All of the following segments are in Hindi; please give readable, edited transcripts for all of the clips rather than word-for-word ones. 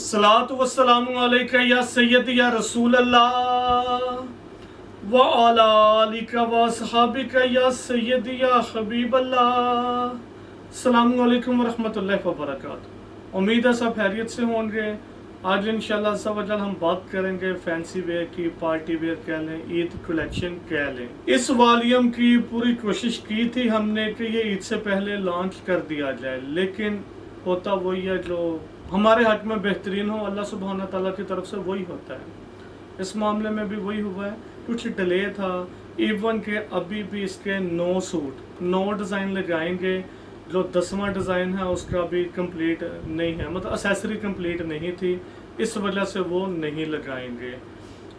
अस्सलातु वस्सलामु अलैका या सय्यदी या रसूल अल्लाह व अला आलिका व असहाबिका या सय्यदी या हबीब अल्लाह। अस्सलामु अलैकुम व रहमतुल्लाहि व बरकातुहू। उम्मीद है सब खैरियत से होंगे। आज इंशाल्लाह सब हम बात करेंगे फैंसी वेयर की, पार्टी वेयर कह लें, ईद कलेक्शन कह लें। इस वॉल्यूम की पूरी कोशिश की थी हमने कि ये ईद से पहले लॉन्च कर दिया जाए, लेकिन होता वही है जो हमारे हक में बेहतरीन हो, अल्लाह सुब्हाना ताला की तरफ से वही होता है। इस मामले में भी वही हुआ है, कुछ डिले था। इवन के अभी भी इसके 9 सूट 9 डिज़ाइन लगाएंगे। जो 10वां डिज़ाइन है उसका भी कंप्लीट नहीं है, मतलब एसेसरी कंप्लीट नहीं थी, इस वजह से वो नहीं लगाएंगे।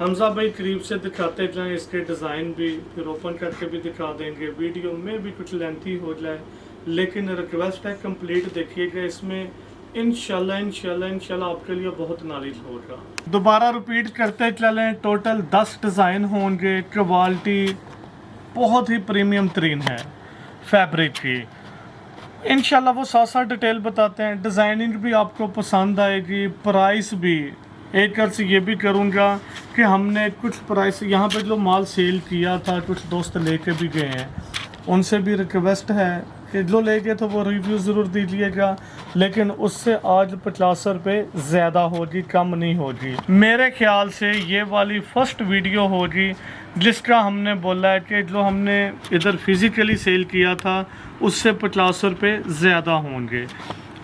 हमजा भाई करीब से दिखाते जाएं इसके डिज़ाइन भी, फिर ओपन करके भी दिखा देंगे। वीडियो में भी कुछ लेंथी हो जाए, लेकिन रिक्वेस्ट है कंप्लीट देखिएगा। इसमें इंशाल्लाह आपके लिए बहुत नॉलेज होगा। दोबारा रिपीट करते चलें, टोटल 10 डिज़ाइन होंगे। क्वालिटी बहुत ही प्रीमियम तरीन है फैब्रिक की। इंशाल्लाह वो साथ डिटेल बताते हैं। डिज़ाइनिंग भी आपको पसंद आएगी, प्राइस भी। एक अर्ज ये भी करूँगा कि हमने कुछ प्राइस यहाँ पे जो माल सेल किया था, कुछ दोस्त लेके भी गए हैं, उनसे भी रिक्वेस्ट है कि जो ले गए तो वो रिव्यू ज़रूर दीजिएगा, लेकिन उससे आज 50 रुपये ज़्यादा होगी, कम नहीं होगी। मेरे ख्याल से ये वाली फर्स्ट वीडियो होगी जिसका हमने बोला है कि जो हमने इधर फिज़िकली सेल किया था उससे 50 रुपये ज़्यादा होंगे।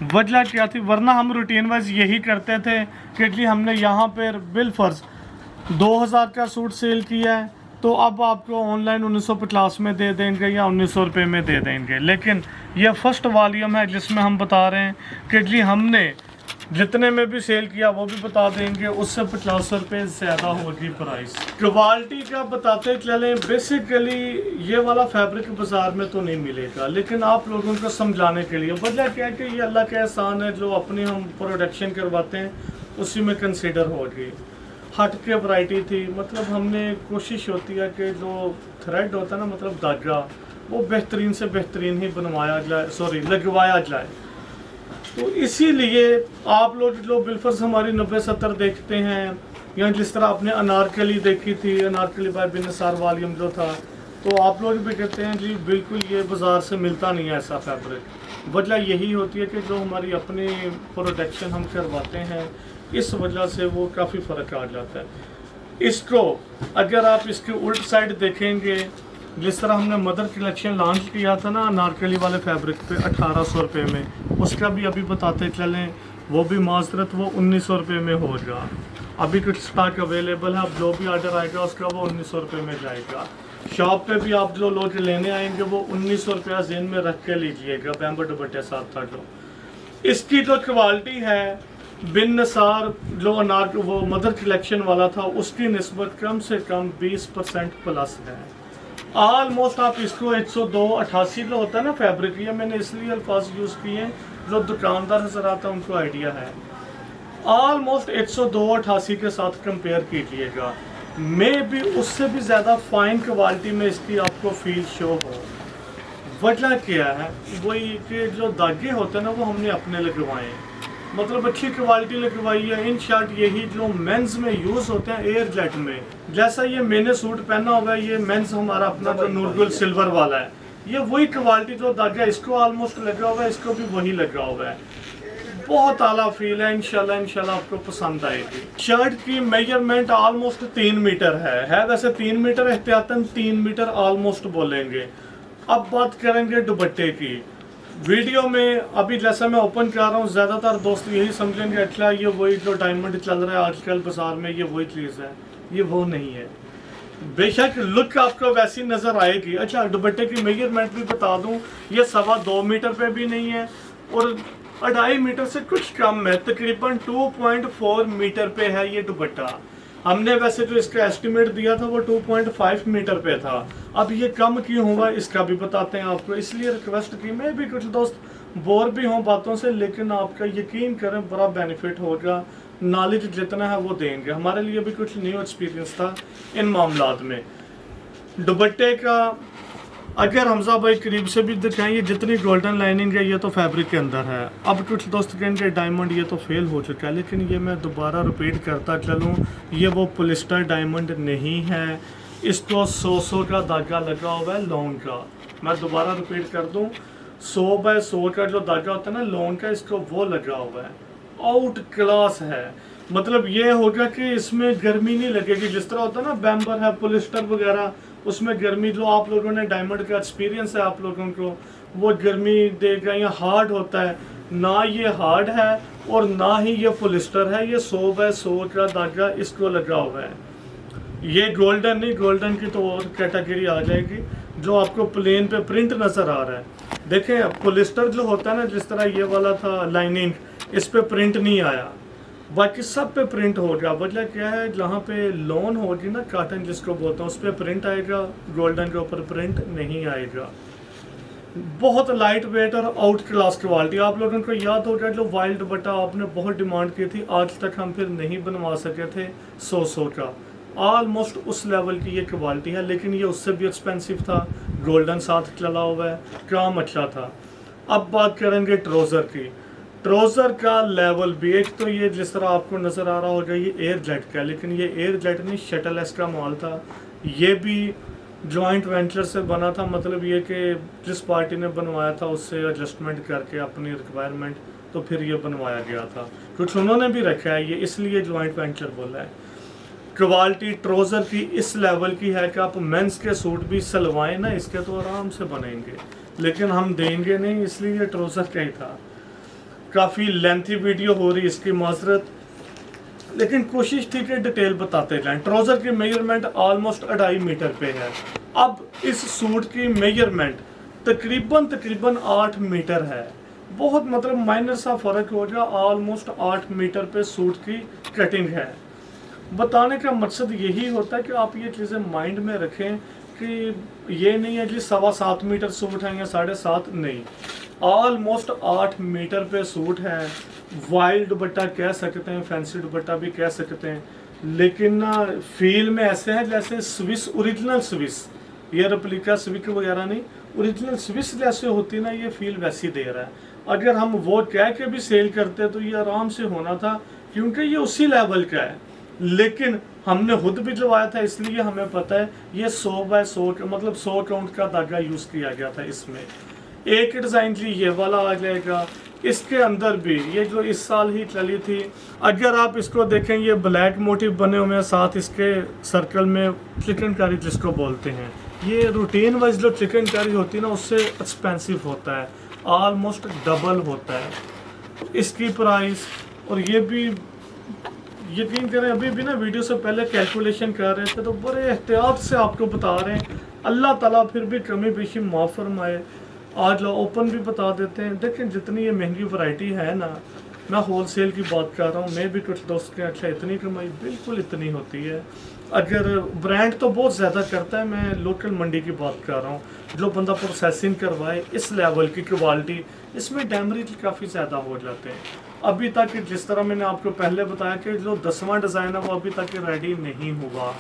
वजह क्या थी, वरना हम रूटीन वाइज यही करते थे कि हमने यहाँ पर बिलफर्ज 2000 का सूट सेल किया है तो अब आपको ऑनलाइन 1950 में दे देंगे या 1900 रुपये में दे देंगे। लेकिन यह फर्स्ट वॉल्यूम है जिसमें हम बता रहे हैं कि जी हमने जितने में भी सेल किया वो भी बता देंगे, उससे 50 रुपये ज़्यादा होगी प्राइस। क्वालिटी का बताते चलें, बेसिकली ये वाला फैब्रिक बाज़ार में तो नहीं मिलेगा, लेकिन आप लोगों को समझाने के लिए वजह क्या है कि ये अल्लाह का एहसान है, जो अपनी हम प्रोडक्शन करवाते हैं उसी में कंसिडर होगी। हट के वैरायटी थी, मतलब हमने कोशिश होती है कि जो थ्रेड होता है ना, मतलब धागा, वो बेहतरीन से बेहतरीन ही बनवाया जाए, लगवाया जाए। तो इसीलिए आप लोग जो बिलफर्स हमारी 90-70 देखते हैं, या जिस तरह आपने अनारकली देखी थी, अनारकली बाय बिन निसार वॉल्यूम जो था, तो आप लोग भी कहते हैं जी बिल्कुल ये बाज़ार से मिलता नहीं है ऐसा फैब्रिक। वजह यही होती है कि जो हमारी अपनी प्रोडक्शन हम करवाते हैं, इस वजह से वो काफ़ी फ़र्क आ जाता है। इसको अगर आप इसके उल्ट साइड देखेंगे, जिस तरह हमने मदर कलेक्शन लॉन्च किया था ना अनारकली वाले फैब्रिक पे 1800 रुपये में, उसका भी अभी बताते चलें, वो भी माजरत वो 1900 रुपये में होगा। अभी कुछ स्टॉक अवेलेबल है, अब जो भी ऑर्डर आएगा उसका वो 1900 रुपये में जाएगा। शॉप पे भी आप जो लोग लेने आएंगे वो 1900 रुपया जेन में रख के लीजिएगा, बैम्बो दुपट्टे साथ था। जो इसकी जो क्वालिटी है बिन नसार जो अनार वो मदर कलेक्शन वाला था, उसकी निस्बत कम से कम 20% प्लस है। ऑलमोस्ट आप इसको 102-88 जो होता है ना फैब्रिक, ये मैंने इसलिए अल्फाज यूज़ किए जो दुकानदार हजरात हैं उनको आइडिया है। ऑलमोस्ट 102-88 के साथ कंपेयर कीजिएगा, मे भी उससे भी ज़्यादा फाइन क्वालिटी में इसकी आपको फील शो हो। वजह क्या है, वही कि जो धागे होते हैं ना वो हमने अपने लगवाए, मतलब अच्छी क्वालिटी लगवाई है। इन शर्ट यही जो मेंस में यूज़ होते हैं एयर जेट में, जैसा ये मैंने सूट पहना हुआ है, ये मेंस हमारा अपना जो नूरगुल सिल्वर वाला है, ये वही क्वालिटी जो धागा इसको ऑलमोस्ट लगा हुआ है, इसको भी वही लगा हुआ है। बहुत आला फील है। इंशाल्लाह आपको पसंद आएगी। शर्ट की मेजरमेंट ऑलमोस्ट 3 मीटर है वैसे 3 मीटर एहतियातन 3 मीटर ऑलमोस्ट बोलेंगे। अब बात करेंगे दुपट्टे की। वीडियो में अभी जैसा मैं ओपन कर रहा हूँ, ज़्यादातर दोस्त यही समझेंगे अच्छा ये वही जो डायमंड चल रहा है आजकल बाजार में, ये वही चीज़ है। ये वो नहीं है। बेशक लुक आपको वैसी नज़र आएगी। अच्छा, दुपट्टे की मेजरमेंट भी बता दूँ, ये 2.25 मीटर पे भी नहीं है और 2.5 मीटर से कुछ कम है, तकरीबन 2.4 मीटर पे है ये दुपट्टा। हमने वैसे जो इसका एस्टिमेट दिया था वो 2.5 मीटर पे था। अब ये कम क्यों हुआ इसका भी बताते हैं आपको, इसलिए रिक्वेस्ट की। मैं भी कुछ दोस्त बोर भी हों बातों से, लेकिन आपका यकीन करें बड़ा बेनिफिट होगा। नॉलेज जितना है वो देंगे। हमारे लिए भी कुछ न्यू एक्सपीरियंस था इन मामलात में। दुपट्टे का अगर हमजा भाई करीब से भी दिखाएं, ये जितनी गोल्डन लाइनिंग है ये तो फैब्रिक के अंदर है। अब कुछ दोस्त कहेंगे डायमंड ये तो फेल हो चुका है, लेकिन ये मैं दोबारा रिपीट करता चलूँ, ये वो पॉलिस्टर डायमंड नहीं है। इसको 100 का धागा लगा हुआ है लॉन्ग का। मैं दोबारा रिपीट कर दूँ, 100x100 का जो धागा होता है ना लॉन्ग का, इसको वो लगा हुआ है। आउट क्लास है। मतलब ये होगा कि इसमें गर्मी नहीं लगेगी, जिस तरह होता है ना बैम्बर है, पॉलिस्टर वगैरह, उसमें गर्मी, जो आप लोगों ने डायमंड का एक्सपीरियंस है आप लोगों को, वो गर्मी देगा। या हार्ड होता है ना, ये हार्ड है और ना ही ये पॉलिस्टर है। ये 100x100 का धागा इसको लगा हुआ है। ये गोल्डन नहीं, गोल्डन की तो और कैटेगरी आ जाएगी। जो आपको प्लेन पे प्रिंट नज़र आ रहा है, देखें पॉलिस्टर जो होता है ना, जिस तरह ये वाला था लाइनिंग, इस पे प्रिंट नहीं आया, बाकी सब पे प्रिंट हो गया। वजह क्या है, जहाँ पे लॉन होगी ना कॉटन जिसको बोलते हैं, उस पर प्रिंट आएगा, गोल्डन के ऊपर प्रिंट नहीं आएगा। बहुत लाइट वेट और आउट क्लास क्वालिटी। आप लोगों को याद होगा जो वाइल्ड दुपट्टा आपने बहुत डिमांड की थी, आज तक हम फिर नहीं बनवा सके थे 100 का। ऑलमोस्ट उस लेवल की ये क्वालिटी है, लेकिन ये उससे भी एक्सपेंसिव था। गोल्डन साथ चला हुआ है, काम अच्छा था। अब बात करेंगे ट्राउज़र की। ट्राउज़र का लेवल भी, एक तो ये जिस तरह आपको नज़र आ रहा होगा ये एयर जेट का, लेकिन ये एयर जेट नहीं, शटल एस का माल था। ये भी जॉइंट वेंचर से बना था। मतलब ये कि जिस पार्टी ने बनवाया था उससे एडजस्टमेंट करके अपनी रिक्वायरमेंट, तो फिर ये बनवाया गया था। कुछ उन्होंने भी रखा है ये, इसलिए जॉइंट वेंचर बोला है। क्वालिटी ट्राउज़र की इस लेवल की है कि आप मेंस के सूट भी सिलवाएं ना, इसके तो आराम से बनेंगे, लेकिन हम देंगे नहीं, इसलिए ट्राउज़र का ही था। काफ़ी लेंथी वीडियो हो रही इसकी माजरत, लेकिन कोशिश थी कि डिटेल बताते जाएं। ट्राउज़र की मेजरमेंट ऑलमोस्ट 2.5 मीटर पे है। अब इस सूट की मेजरमेंट तकरीबन 8 मीटर है। बहुत मतलब माइनर सा फ़र्क हो गया, ऑलमोस्ट 8 मीटर पे सूट की कटिंग है। बताने का मकसद यही होता है कि आप ये चीज़ें माइंड में रखें कि ये नहीं है कि 7.25 मीटर सूट है या 7.5, नहीं, ऑलमोस्ट 8 मीटर पे सूट है। वाइल्ड दुपट्टा कह सकते हैं, फैंसी दुपट्टा भी कह सकते हैं, लेकिन ना फील में ऐसे है जैसे स्विस, ओरिजिनल स्विस, ये रेप्लिका स्विक वगैरह नहीं, ओरिजिनल स्विस जैसे होती ना, ये फील वैसी दे रहा है। अगर हम वो कह के भी सेल करते तो ये आराम से होना था, क्योंकि ये उसी लेवल का है। लेकिन हमने खुद भी लवाया था, इसलिए हमें पता है ये 100x100 का, मतलब 100 काउंट का धागा यूज़ किया गया था। इसमें एक डिज़ाइन थी, ये वाला आ जाएगा। इसके अंदर भी ये जो इस साल ही चली थी, अगर आप इसको देखें, ये ब्लैक मोटिव बने हुए हैं, साथ इसके सर्कल में चिकनकारी जिसको बोलते हैं। ये रूटीन वाइज जो चिकनकारी होती है ना, उससे एक्सपेंसिव होता है, ऑलमोस्ट डबल होता है इसकी प्राइस। और ये भी यकीन करें, अभी भी ना वीडियो से पहले कैलकुलेशन कर रहे थे, तो बड़े एहतियात से आपको बता रहे हैं। अल्लाह ताला फिर भी कमी पेशी माफ़ फरमाए। आज लो ओपन भी बता देते हैं। देखें जितनी ये महंगी वैरायटी है ना, मैं होल सेल की बात कर रहा हूँ। मैं भी कुछ दोस्त के अच्छा इतनी कमाई, बिल्कुल इतनी होती है। अगर ब्रांड तो बहुत ज़्यादा करता है, मैं लोकल मंडी की बात कर रहा हूँ। जो बंदा प्रोसेसिंग करवाए इस लेवल की क्वालिटी, इसमें डैमरेज काफ़ी ज़्यादा हो जाते हैं। अभी तक जिस तरह मैंने आपको पहले बताया कि जो 10वां डिज़ाइन है वो अभी तक रेडी नहीं हुआ।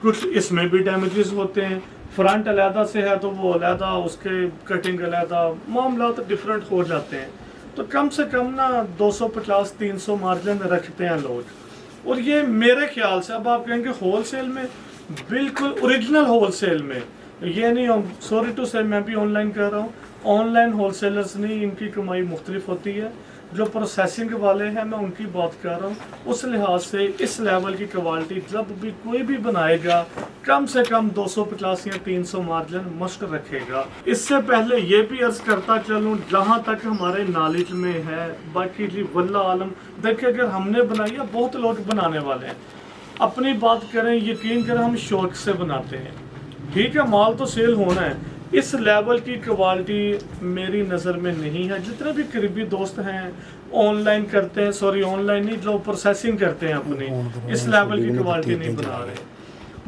कुछ इसमें भी डैमेजेस होते हैं। फ्रंट अलहदा से है तो वो अलहदा, उसके कटिंग अलहदा, मामला तो डिफरेंट हो जाते हैं। तो कम से कम ना 250-300 मार्जिन रखते हैं लोग। और ये मेरे ख्याल से, अब आप कहेंगे होल सेल में, बिल्कुल ओरिजिनल होल सेल में ये नहीं हो, सॉरी टू से, मैं भी ऑनलाइन कर रहा हूँ। ऑनलाइन होल सेलर्स नहीं, इनकी कमाई मुख्तलिफ होती है। जो प्रोसेसिंग वाले हैं मैं उनकी बात कर रहा हूँ। उस लिहाज से इस लेवल की क्वालिटी जब भी कोई भी बनाएगा, कम से कम 250 या 300 मार्जिन मस्ट रखेगा। इससे पहले ये भी अर्ज करता चलूँ, जहाँ तक हमारे नॉलेज में है, बाकी जी वल्लाह आलम, देखिए अगर हमने बनाई है, बहुत लोग बनाने वाले हैं। अपनी बात करें, यकीन करें, हम शौक से बनाते हैं। ठीक है, माल तो सेल होना है। इस लेवल की क्वालिटी मेरी नज़र में नहीं है। जितने भी करीबी दोस्त हैं ऑनलाइन करते हैं, सॉरी ऑनलाइन नहीं, जो प्रोसेसिंग करते हैं अपनी, इस लेवल की क्वालिटी नहीं बना रहे,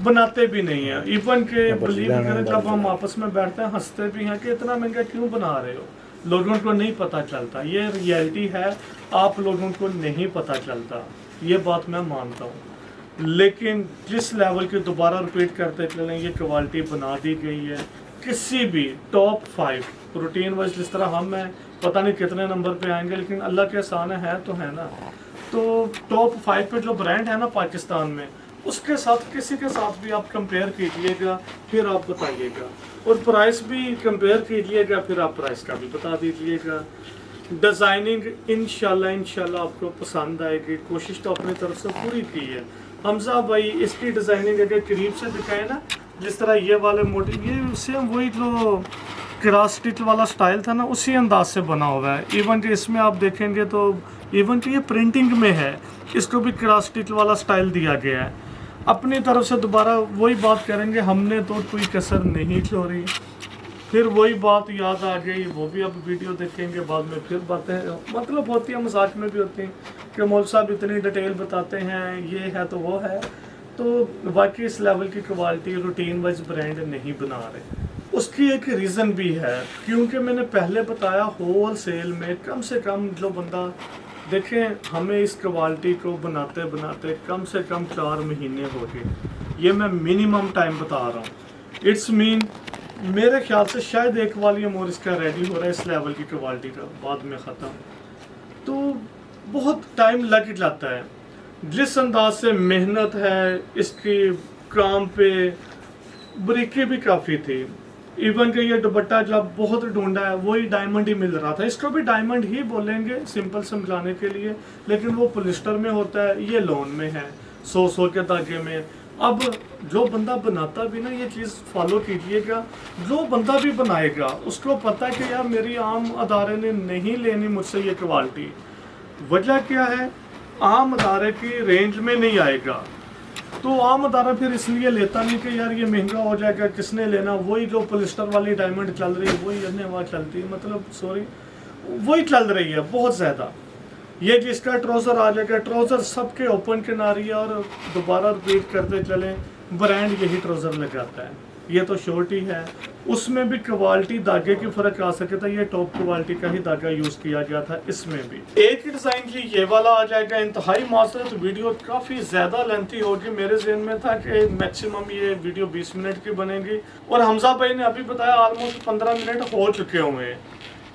बनाते भी नहीं है। इवन के बिलीव करें, जब हम आपस में बैठते हैं हंसते भी हैं कि इतना महंगा क्यों बना रहे हो। लोगों को नहीं पता चलता, ये रियलिटी है, आप लोगों को नहीं पता चलता, ये बात मैं मानता हूँ। लेकिन जिस लेवल की, दोबारा रिपीट करते चलें, ये क्वालिटी बना दी गई है, किसी भी टॉप 5 प्रोटीन वाइज जिस तरह हम हैं, पता नहीं कितने नंबर पे आएंगे, लेकिन अल्लाह के एहसान है तो है ना। तो टॉप 5 पे जो ब्रांड है ना पाकिस्तान में, उसके साथ किसी के साथ भी आप कंपेयर कीजिएगा, फिर आप बताइएगा, और प्राइस भी कंपेयर कीजिएगा, फिर आप प्राइस का भी बता दीजिएगा। डिज़ाइनिंग इंशाल्लाह आपको पसंद आएगी, कोशिश तो अपनी तरफ से पूरी की है। हमजा भाई इसकी डिज़ाइनिंग अगर करीब से दिखाए ना, जिस तरह ये वाले मोटिव, ये सेम वही जो क्रॉस स्टिच वाला स्टाइल था ना, उसी अंदाज से बना हुआ है। इवन कि इसमें आप देखेंगे तो इवन कि ये प्रिंटिंग में है, इसको भी क्रॉस स्टिच वाला स्टाइल दिया गया है। अपनी तरफ से दोबारा वही बात करेंगे, हमने तो कोई कसर नहीं छोड़ी। फिर वही बात याद आ गई, वो भी अब वीडियो देखेंगे बाद में, फिर बातें मतलब होती है, मजाक में भी होती हैं कि मौलवी साहब इतनी डिटेल बताते हैं, ये है तो वो है। तो बाकी इस लेवल की क्वालिटी रूटीन वाइज ब्रांड नहीं बना रहे। उसकी एक रीज़न भी है, क्योंकि मैंने पहले बताया होल सेल में कम से कम जो बंदा देखें, हमें इस क्वालिटी को बनाते बनाते कम से कम 4 महीने हो गए। ये मैं मिनिमम टाइम बता रहा हूँ। इट्स मीन मेरे ख्याल से शायद एक वॉल्यूम और इसका रेडी हो रहा है इस लेवल की क्वालिटी का, बाद में ख़त्म। तो बहुत टाइम लग जाता है। जिस अंदाज से मेहनत है इसकी, काम पे बारीकी भी काफ़ी थी। इवन कि ये दुपट्टा जब बहुत ढूंढा है, वही डायमंड ही मिल रहा था। इसको भी डायमंड ही बोलेंगे सिंपल समझाने के लिए, लेकिन वो पॉलिस्टर में होता है, ये लॉन में है, 100 के धागे में। अब जो बंदा बनाता भी ना, ये चीज़ फॉलो कीजिएगा, जो बंदा भी बनाएगा उसको पता है कि यार मेरी आम अदारे ने नहीं लेनी मुझसे ये क्वालिटी। वजह क्या है, आम अदारे की रेंज में नहीं आएगा, तो आम अदारा फिर इसलिए लेता नहीं कि यार ये महंगा हो जाएगा, किसने लेना। वही जो पॉलिस्टर वाली डायमंड चल रही है, वही अन्य वहाँ चलती है, मतलब सॉरी वही चल रही है बहुत ज़्यादा। ये जिसका ट्राउज़र आ जाएगा, ट्राउज़र सबके ओपन किनारी है, और दोबारा रिपीट करते चलें, ब्रांड यही ट्राउज़र लगाता है। ये तो शॉर्ट ही है, उसमें भी क्वालिटी धागे की फ़र्क आ सके था। ये टॉप क्वालिटी का ही धागा यूज़ किया गया था इसमें भी। एक ही डिज़ाइन की ये वाला आ जाएगा। इंतहाई माजरत, वीडियो काफ़ी ज़्यादा लेंथी होगी। मेरे जहन में था कि मैक्सिमम ये वीडियो 20 मिनट की बनेगी, और हमजा भाई ने अभी बताया ऑलमोस्ट 15 मिनट हो चुके हुए हैं।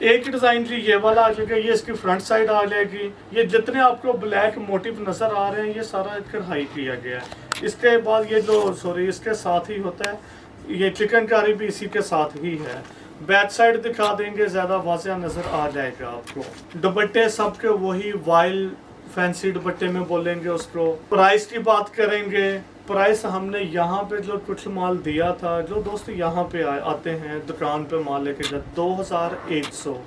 एक डिज़ाइन जी ये वाला आ जाएगा, ये इसकी फ्रंट साइड आ जाएगी। ये जितने आपको ब्लैक मोटिव नज़र आ रहे हैं, ये सारा कढ़ाई किया गया है। इसके बाद ये जो सॉरी इसके साथ ही होता है, ये चिकनकारी भी इसी के साथ ही है। बैक साइड दिखा देंगे, ज़्यादा वाज़ेह नज़र आ जाएगा आपको। दुपट्टे सबके वही वाइल्ड फैंसी दुपट्टे में बोलेंगे उसको। प्राइस की बात करेंगे, प्राइस हमने यहाँ पे जो कुछ माल दिया था, जो दोस्त यहाँ पे आते हैं दुकान पे माल लेके जाते, 2100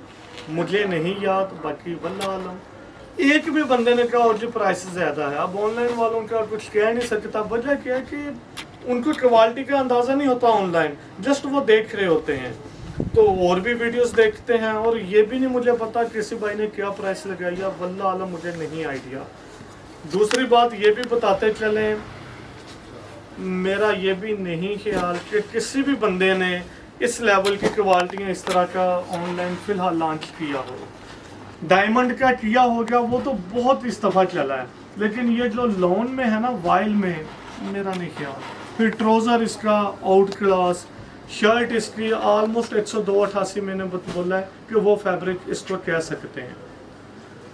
मुझे नहीं याद, बाकी वल्लाह आलम। एक भी बंदे ने कहा और जो प्राइस ज़्यादा है। अब ऑनलाइन वालों का कुछ कह नहीं सकता। वजह क्या है कि उनको क्वालिटी का अंदाज़ा नहीं होता ऑनलाइन, जस्ट वो देख रहे होते हैं। तो और भी वीडियोस देखते हैं, और ये भी नहीं मुझे पता किसी भाई ने क्या प्राइस लगाया, वल्लाह आलम मुझे नहीं आइडिया। दूसरी बात ये भी बताते चलें, मेरा ये भी नहीं ख्याल कि किसी भी बंदे ने इस लेवल की क्वालिटियाँ इस तरह का ऑनलाइन फ़िलहाल लॉन्च किया हो। डायमंड का किया होगा वो तो बहुत इस दफ़ा चला है, लेकिन ये जो लॉन में है ना, वाइल में, मेरा नहीं ख्याल। फिर ट्राउज़र इसका आउट क्लास, शर्ट इसकी ऑलमोस्ट 102-88 मैंने बोला है कि वो फैब्रिक इसको कह सकते हैं।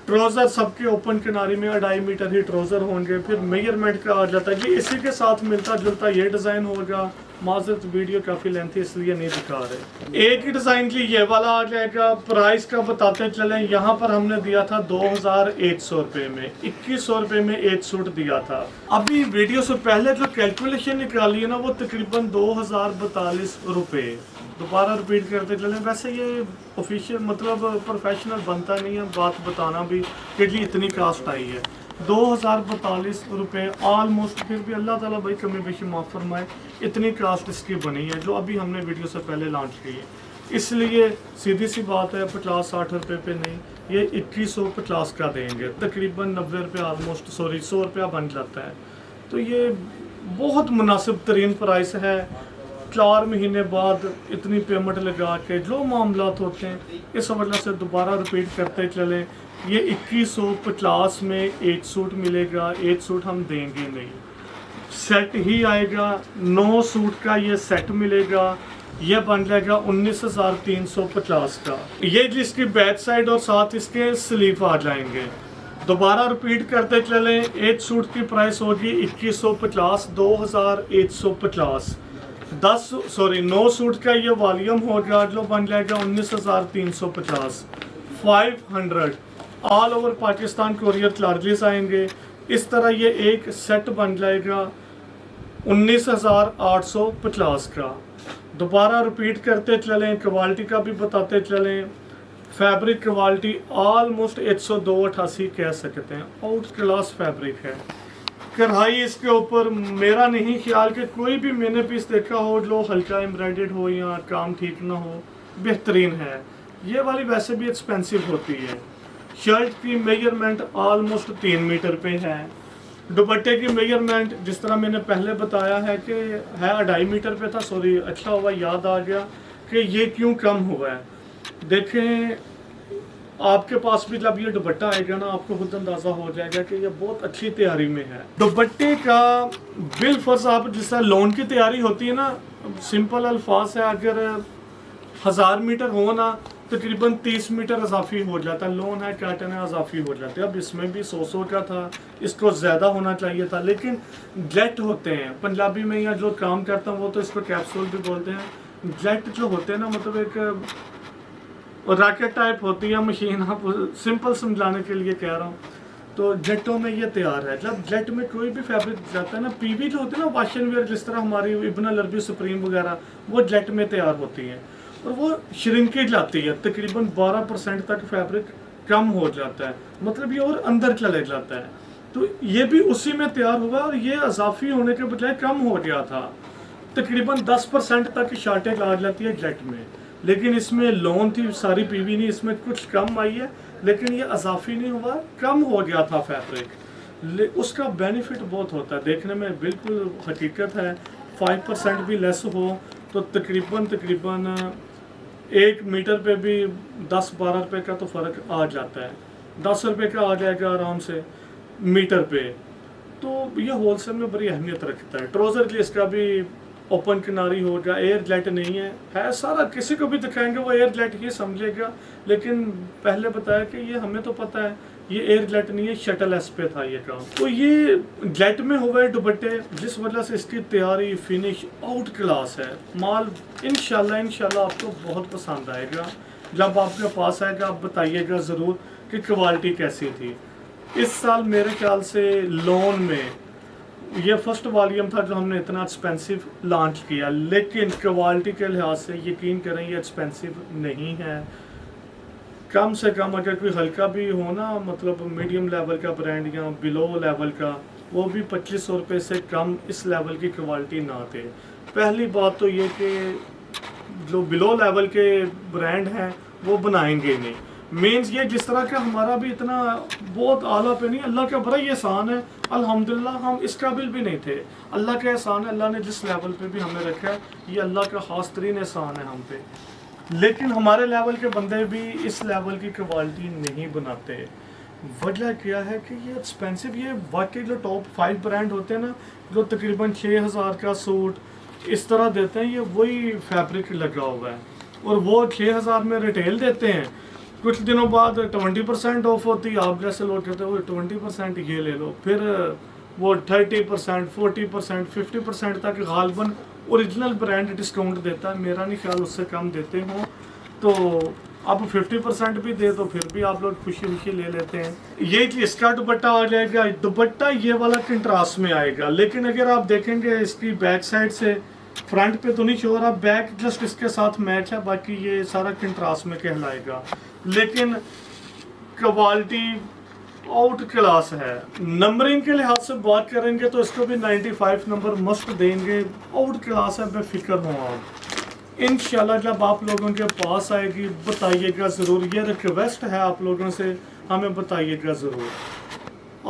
ट्राउज़र सबके ओपन किनारी में 2.5 मीटर ही ट्राउज़र होंगे। फिर मेजरमेंट का आ जाता है जी, इसी के साथ मिलता जुलता ये डिज़ाइन होगा। माजरत वीडियो काफ़ी लेंथी इसलिए नहीं दिखा रहे। एक ही डिज़ाइन जी ये वाला आ जाएगा। प्राइस का बताते चलें, यहाँ पर हमने दिया था 2100 रुपये में, 2100 रुपये में एक सूट दिया था। अभी वीडियो से पहले जो कैलकुलेशन निकाली है ना, वो तकरीबन 2042 रुपये। दोबारा रिपीट करते चलें, वैसे ये ऑफिशियल मतलब प्रोफेशनल बनता नहीं है बात बताना भी कि जी इतनी कास्ट आई है। 2042 रुपये ऑलमोस्ट। फिर भी अल्लाह ताला भाई कमी बेशी माफ़ फरमाए, इतनी कास्ट इसकी बनी है जो अभी हमने वीडियो से पहले लॉन्च की है। इसलिए सीधी सी बात है, 50-60 रुपये पे नहीं, ये 2150 का देंगे, तकरीबन 90 रुपये ऑलमोस्ट, सॉरी 100 रुपया बन जाता है। तो ये बहुत मुनासिब तरीन प्राइस है। 4 महीने बाद इतनी पेमेंट लगा के जो मामलात होते हैं, इस वजह से दोबारा रिपीट करते चले। ये 2150 में एक सूट मिलेगा, एक सूट हम देंगे नहीं, सेट ही आएगा। 9 सूट का ये सेट मिलेगा, ये बन जाएगा 19,350 का। ये जिसकी बैक साइड और साथ इसके स्लीव आ जाएंगे। दोबारा रिपीट करते चलें, एक सूट की प्राइस होगी 2150, 2150। 9 सूट का ये वॉल्यूम होगा जो बन जाएगा 19,350। 500 all over Pakistan courier charges आएंगे। इस तरह ये एक सेट बन जाएगा 19,850 का। दोबारा रिपीट करते चलें, क्वालिटी का भी बताते चलें। फैब्रिक क्वालिटी ऑलमोस्ट 102-88 कह सकते हैं, आउट क्लास फैब्रिक है। कढ़ाई इसके ऊपर मेरा नहीं ख्याल कि कोई भी मैंने पीस देखा हो जो हल्का एम्ब्रॉयडर्ड हो या काम ठीक ना हो, बेहतरीन है। ये वाली वैसे भी एक्सपेंसिव होती है। शर्ट की मेजरमेंट ऑलमोस्ट 3 मीटर पे है। दुपट्टे की मेजरमेंट जिस तरह मैंने पहले बताया है कि है 2.5 मीटर पे था, सॉरी, अच्छा हुआ याद आ गया कि ये क्यों कम हुआ है। देखें, आपके पास भी जब ये दुपट्टा आएगा ना, आपको खुद अंदाज़ा हो जाएगा कि ये बहुत अच्छी तैयारी में है। दुपट्टे का बिल फर्ज आप जिस तरह लोन की तैयारी होती है ना, सिंपल अल्फाज है, अगर 1000 मीटर हो ना, तकरीबन 30 मीटर इजाफी हो जाता है। लोन है, कैटन है, इजाफी हो जाते हैं। अब इसमें भी 100 का था, इसको ज़्यादा होना चाहिए था, लेकिन जेट होते हैं पंजाबी में, या जो काम करता हूँ वो तो इसको कैप्सूल भी बोलते हैं। जेट जो होते हैं ना, मतलब एक रॉकेट टाइप होती है मशीन, आप सिंपल समझाने के लिए कह रहा हूँ। तो जेटों में ये तैयार है। जब जेट में कोई भी फैब्रिक जाता है ना, पीवी जो होती है ना, वाशन वेयर, जिस तरह हमारी इब्न अल अरबी सुप्रीम वगैरह, वो जेट में तैयार होती हैं और वो श्रिंकेज लाती है। तकरीबन 12% तक फैब्रिक कम हो जाता है, मतलब ये और अंदर चले जाता है। तो ये भी उसी में तैयार हुआ और ये इजाफी होने के बजाय कम हो गया था। तकरीबन 10% तक शॉर्टेज आ जाती है जेट में, लेकिन इसमें लोन थी, सारी पीवी नहीं, इसमें कुछ कम आई है, लेकिन ये इजाफी नहीं हुआ, कम हो गया था फैब्रिक। उसका बेनिफिट बहुत होता है, देखने में बिल्कुल हकीकत है। 5% भी लेस हो तो तकरीबन 1 मीटर पे भी 10-12 रुपये का तो फ़र्क आ जाता है। 10 रुपये का आ जाएगा आराम से मीटर पे, तो ये होलसेल में बड़ी अहमियत रखता है। ट्राउज़र की इसका भी ओपन किनारी होगा, एयर जेट नहीं है सारा, किसी को भी दिखाएंगे वो एयर जेट ही समझेगा, लेकिन पहले बताया कि ये हमें तो पता है ये एयर जेट नहीं है, शटल एस पे था ये काम। तो ये जेट में हुआ है दुपट्टे, जिस वजह से इसकी तैयारी फिनिश आउट क्लास है। माल इंशाल्लाह आपको बहुत पसंद आएगा। जब आपके पास आएगा आप बताइएगा ज़रूर कि क्वालिटी कैसी थी। इस साल मेरे ख्याल से लोन में ये फर्स्ट वॉल्यूम था जो हमने इतना एक्सपेंसिव लॉन्च किया, लेकिन क्वालिटी के लिहाज से यकीन करें ये एक्सपेंसिव नहीं है। कम से कम अगर कोई हल्का भी हो ना, मतलब मीडियम लेवल का ब्रांड या बिलो लेवल का, वो भी 2500 रुपये से कम इस लेवल की क्वालिटी ना थे। पहली बात तो ये कि जो बिलो लेवल के ब्रांड हैं वो बनाएंगे नहीं। मीन्स ये जिस तरह का हमारा भी इतना बहुत आला पे नहीं, अल्लाह का बड़ा ही एहसान है, अल्हम्दुलिल्लाह हम इस काबिल भी नहीं थे। अल्लाह का एहसान है, अल्लाह ने जिस लेवल पे भी हमें रखा है, ये अल्लाह का खास तरीन एहसान है हम पे। लेकिन हमारे लेवल के बंदे भी इस लेवल की क्वालिटी नहीं बनाते। वजह क्या है कि ये एक्सपेंसिव, ये वाकई जो टॉप 5 ब्रांड होते हैं ना, जो तकरीबन 6000 का सूट इस तरह देते हैं, ये वही फैब्रिक लगा हुआ है और वो 6000 में रिटेल देते हैं। कुछ दिनों बाद 20% ऑफ होती है, आप जैसे लोग कहते हो 20% ये ले लो, फिर वो 30%, 40%, 50% तक गालबन ओरिजिनल ब्रांड डिस्काउंट देता है। मेरा नहीं ख्याल उससे कम देते हों, तो अब 50% भी दे तो फिर भी आप लोग खुशी खुशी ले लेते हैं। ये इसका दुपट्टा आ जाएगा, दुपट्टा ये वाला कंट्रास्ट में आएगा, लेकिन अगर आप देखेंगे इसकी बैक साइड से, फ्रंट पे तो नहीं शो रहा, बैक जस्ट इसके साथ मैच है, बाकी ये सारा कंट्रास्ट में कहलाएगा। लेकिन क्वालिटी आउट क्लास है। नंबरिंग के लिहाज से बात करेंगे तो इसको भी 95 नंबर मस्ट देंगे, आउट क्लास है, बेफिक्र हो आप। इंशाल्लाह जब आप लोगों के पास आएगी बताइएगा ज़रूर, ये रिक्वेस्ट है आप लोगों से, हमें बताइएगा ज़रूर।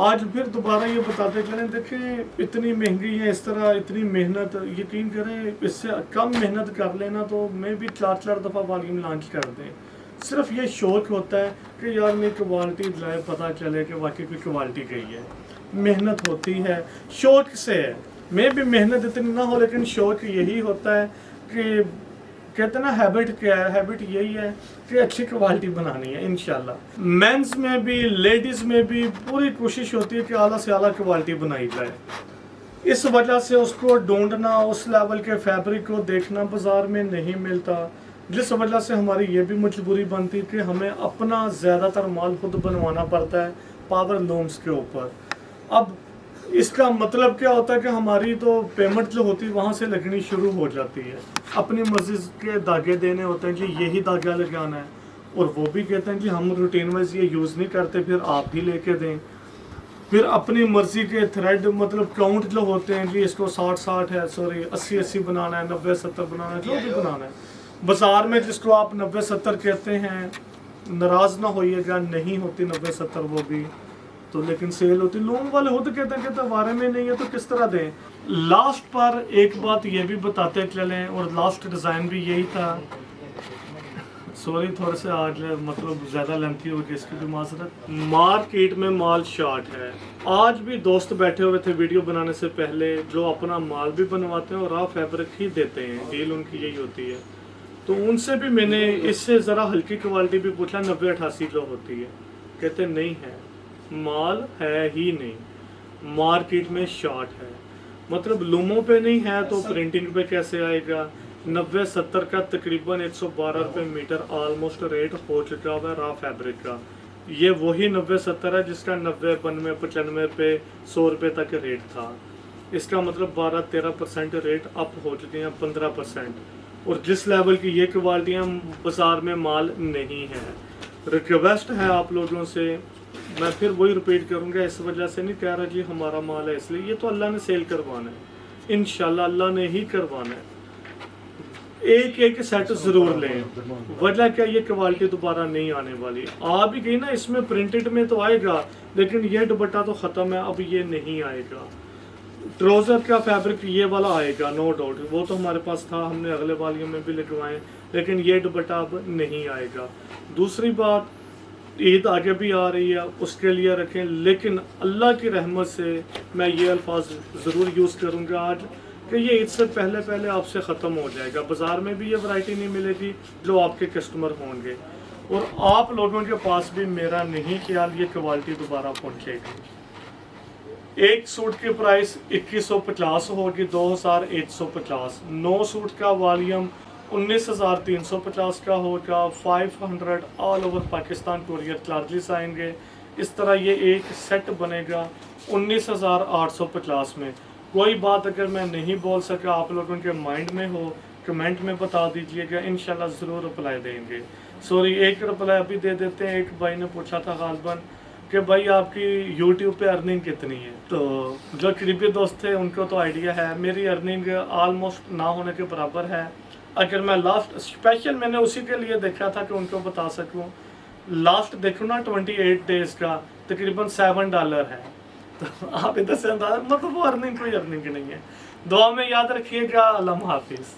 आज फिर दोबारा ये बताते चलें, देखें इतनी महंगी है, इस तरह इतनी मेहनत, यकीन करें इससे कम मेहनत कर लेना तो मैं भी 4-4 दफ़ा वॉल्यूम लॉन्च कर दें। सिर्फ ये शौक होता है कि यार मेरी क्वालिटी लाए, पता चले कि वाकई कोई क्वालिटी गई है। मेहनत होती है, शौक से है। मैं भी मेहनत इतनी ना हो, लेकिन शौक यही होता है कि कहते हैं ना हैबिट क्या है, हैबिट यही है कि अच्छी क्वालिटी बनानी है इंशाल्लाह। मेंस में भी लेडीज़ में भी पूरी कोशिश होती है कि आला से आला क्वालिटी बनाई जाए। इस वजह से उसको ढूंढना, उस लेवल के फैब्रिक को देखना बाज़ार में नहीं मिलता, जिस वजह से हमारी ये भी मजबूरी बनती कि हमें अपना ज़्यादातर माल खुद बनवाना पड़ता है पावर लूम्स के ऊपर। अब इसका मतलब क्या होता है कि हमारी तो पेमेंट जो होती है वहाँ से लगनी शुरू हो जाती है। अपनी मर्जी के धागे देने होते हैं कि यही धागा लगाना है, और वो भी कहते हैं कि हम रूटीन वाइज ये यूज़ नहीं करते, फिर आप भी लेके दें। फिर अपनी मर्जी के थ्रेड मतलब काउंट जो होते हैं कि इसको 60-60 है, सॉरी 80-80 बनाना है, 90-70 बनाना है, जो भी बनाना है। बाज़ार में जिसको आप 90-70 कहते हैं, नाराज़ ना होइएगा, नहीं होती 90-70 वो भी तो, लेकिन सेल होती। लोन वाले होते कहते वारे में नहीं है तो किस तरह दें। लास्ट पर एक बात ये भी बताते चलें, और लास्ट डिज़ाइन भी यही था, सॉरी थोड़े से आज मतलब ज़्यादा लेंथी हो गई, इसकी भी माजरत। मार्केट में माल शॉर्ट है। आज भी दोस्त बैठे हुए थे वीडियो बनाने से पहले जो अपना माल भी बनवाते हैं और रॉ फैब्रिक ही देते हैं, डील उनकी यही होती है। तो उनसे भी मैंने इससे ज़रा हल्की क्वालिटी भी पूछा, 90-88 जो होती है, कहते नहीं है, माल है ही नहीं, मार्केट में शॉर्ट है। मतलब लूमों पे नहीं है तो प्रिंटिंग पे कैसे आएगा। 90-70 का तकरीबन 112 रुपये मीटर ऑलमोस्ट रेट हो चुका हुआ है रॉ फैब्रिक का। ये वही 90-70 है जिसका 90, 92, 95 पे 100 रुपये तक रेट था। इसका मतलब 12-13% रेट अप हो चुके हैं, 15%। और जिस लेवल की ये क्वालिटियाँ बाज़ार में माल नहीं है। रिक्वेस्ट है आप लोगों से, मैं फिर वही रिपीट करूँगा, इस वजह से नहीं कह रहा जी हमारा माल है इसलिए, ये तो अल्लाह ने सेल करवाना है, इंशाल्लाह अल्लाह ने ही करवाना है। एक एक सेट ज़रूर लें, वजह क्या, ये क्वालिटी दोबारा नहीं आने वाली। आ भी गई ना, इसमें प्रिंटेड में तो आएगा, लेकिन ये दुपट्टा तो ख़त्म है, अब ये नहीं आएगा। ट्राउज़र का फैब्रिक ये वाला आएगा नो डाउट, वो तो हमारे पास था, हमने अगले वालियों में भी लगवाए, लेकिन ये दुपट्टा अब नहीं आएगा। दूसरी बात, ईद आगे भी आ रही है, उसके लिए रखें, लेकिन अल्लाह की रहमत से मैं ये अल्फाज ज़रूर यूज़ करूँगा आज कि ये ईद से पहले पहले आपसे ख़त्म हो जाएगा। बाज़ार में भी ये वैरायटी नहीं मिलेगी जो आपके कस्टमर होंगे, और आप लोगों के पास भी मेरा नहीं ख्याल ये क्वालिटी दोबारा पहुँचेगी। एक सूट की प्राइस 2150 होगी, 2150। 9 सूट का वॉल्यूम 19,350 का होगा, 500 all over Pakistan courier charges आएंगे। इस तरह ये एक सेट बनेगा 19,850 में। कोई बात अगर मैं नहीं बोल सका, आप लोगों के माइंड में हो, कमेंट में बता दीजिएगा, इंशाल्लाह ज़रूर रिप्लाई देंगे। सॉरी, एक रिप्लाई अभी दे देते हैं। एक भाई ने पूछा था गालबन कि भाई आपकी यूट्यूब पे अर्निंग कितनी है, तो जो करीबी दोस्त थे उनको तो आइडिया है, मेरी अर्निंग आलमोस्ट ना होने के बराबर है। अगर मैं लास्ट स्पेशल मैंने उसी के लिए देखा था कि उनको बता सकूं, लास्ट देखो ना 28 डेज का तकरीबन $7 है। तो आप इधर से अंदाजा, मतलब वो अर्निंग कोई अर्निंग नहीं है। दुआ में याद रखिएगा। अल्लाह हाफिज़।